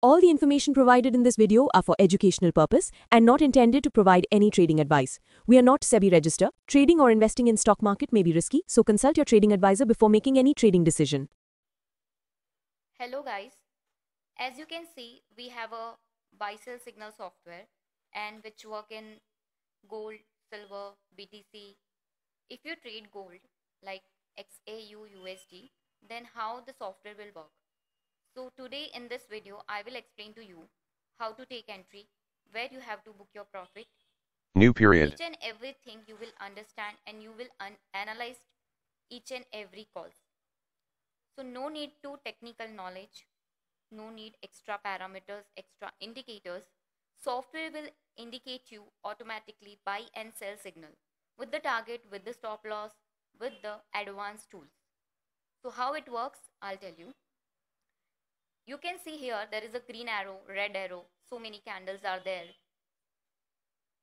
All the information provided in this video are for educational purpose and not intended to provide any trading advice. We are not SEBI registered. Trading or investing in stock market may be risky, so consult your trading advisor before making any trading decision. Hello guys, as you can see we have a buy sell signal software and which work in gold, silver, BTC. If you trade gold like XAU USD, then how the software will work. So today in this video I will explain to you how to take entry, where you have to book your profit. New period. Each and everything you will understand and you will analyze each and every call. So no need to technical knowledge, no need extra parameters, extra indicators. Software will indicate you automatically buy and sell signal with the target, with the stop loss, with the advanced tools. So how it works, I'll tell you. You can see here there is a green arrow, red arrow, so many candles are there.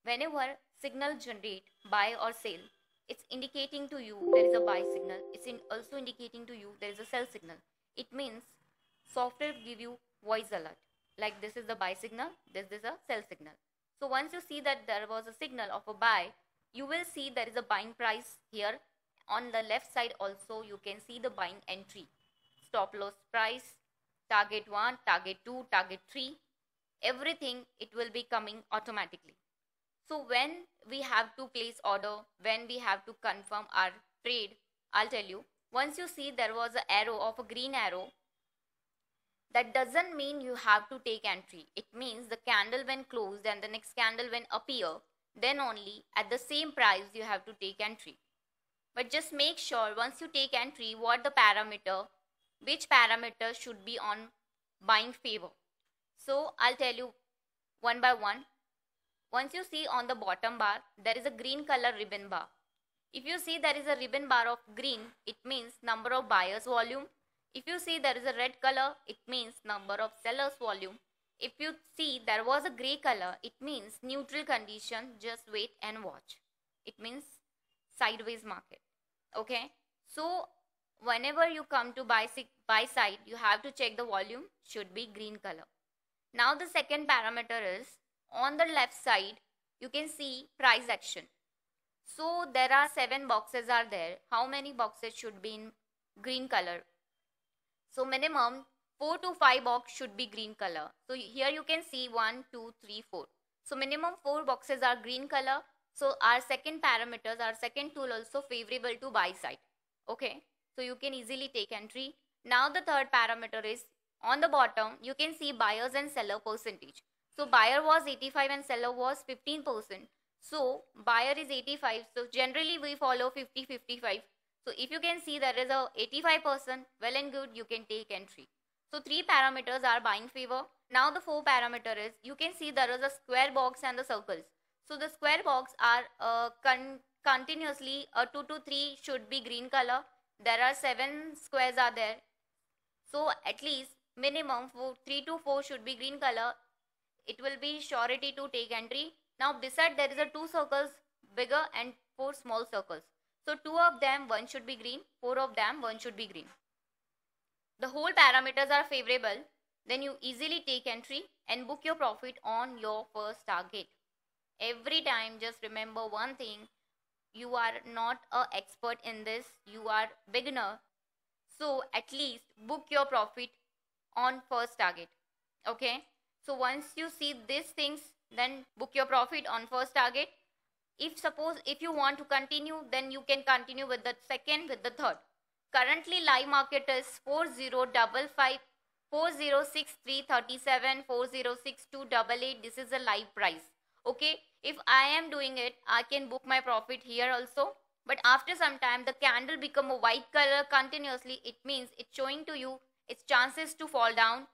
Whenever signal generate buy or sell, it's indicating to you there is a buy signal. It's also indicating to you there is a sell signal. It means software give you voice alert. Like this is the buy signal, this is a sell signal. So once you see that there was a signal of a buy, you will see there is a buying price here. On the left side also you can see the buying entry. Stop loss price, target 1, target 2, target 3. Everything it will be coming automatically. So when we have to place order, when we have to confirm our trade, I'll tell you, once you see there was an arrow of a green arrow, that doesn't mean you have to take entry. It means the candle when closed and the next candle when appear, then only at the same price you have to take entry. But just make sure once you take entry, what the parameter, which parameter should be on buying favor. So I'll tell you one by one. Once you see on the bottom bar, there is a green color ribbon bar. If you see there is a ribbon bar of green, it means number of buyers volume. If you see there is a red color, it means number of sellers volume. If you see there was a gray color, it means neutral condition, just wait and watch. It means sideways market. Okay. So whenever you come to buy side, you have to check the volume should be green color. Now the second parameter is on the left side, you can see price action. So there are 7 boxes are there. How many boxes should be in green color? So minimum 4 to 5 box should be green color. So here you can see 1, 2, 3, 4. So minimum 4 boxes are green color. So our second parameters, our second tool also favorable to buy side. Okay. So you can easily take entry. Now the third parameter is on the bottom, you can see buyers and seller percentage. So buyer was 85 and seller was 15%. So buyer is 85. So generally we follow 50-55. So if you can see there is a 85%, well and good, you can take entry. So 3 parameters are buying favor. Now the 4 parameter is, you can see there is a square box and the circles. So the square box are continuously 2 to 3 should be green color. There are 7 squares are there. So at least minimum 3 to 4 should be green color. It will be surety to take entry. Now beside there is a 2 circles bigger and 4 small circles. So 2 of them, 1 should be green, 4 of them, 1 should be green. The whole parameters are favorable. Then you easily take entry and book your profit on your first target. Every time just remember one thing, you are not an expert in this, you are beginner. So at least book your profit on first target. Okay. So once you see these things, then book your profit on first target. If you want to continue, then you can continue with the second, with the third. Currently live market is 4055, 406337, 406288. This is a live price. Okay. If I am doing it, I can book my profit here also. But after some time, the candle become a white color continuously. It means it's showing to you its chances to fall down.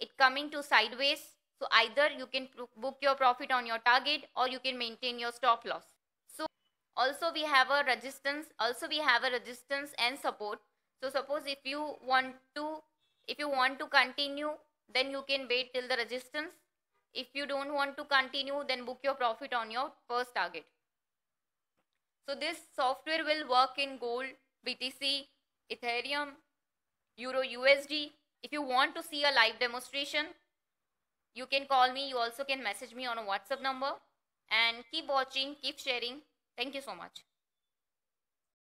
It coming to sideways. So either you can book your profit on your target or you can maintain your stop loss. So also we have a resistance. And support. So suppose if you want to continue, then you can wait till the resistance. If you don't want to continue, then book your profit on your first target. So this software will work in gold, BTC, Ethereum, Euro USD. If you want to see a live demonstration, You can call me. You also can message me on a WhatsApp number. And keep watching, keep sharing. Thank you so much.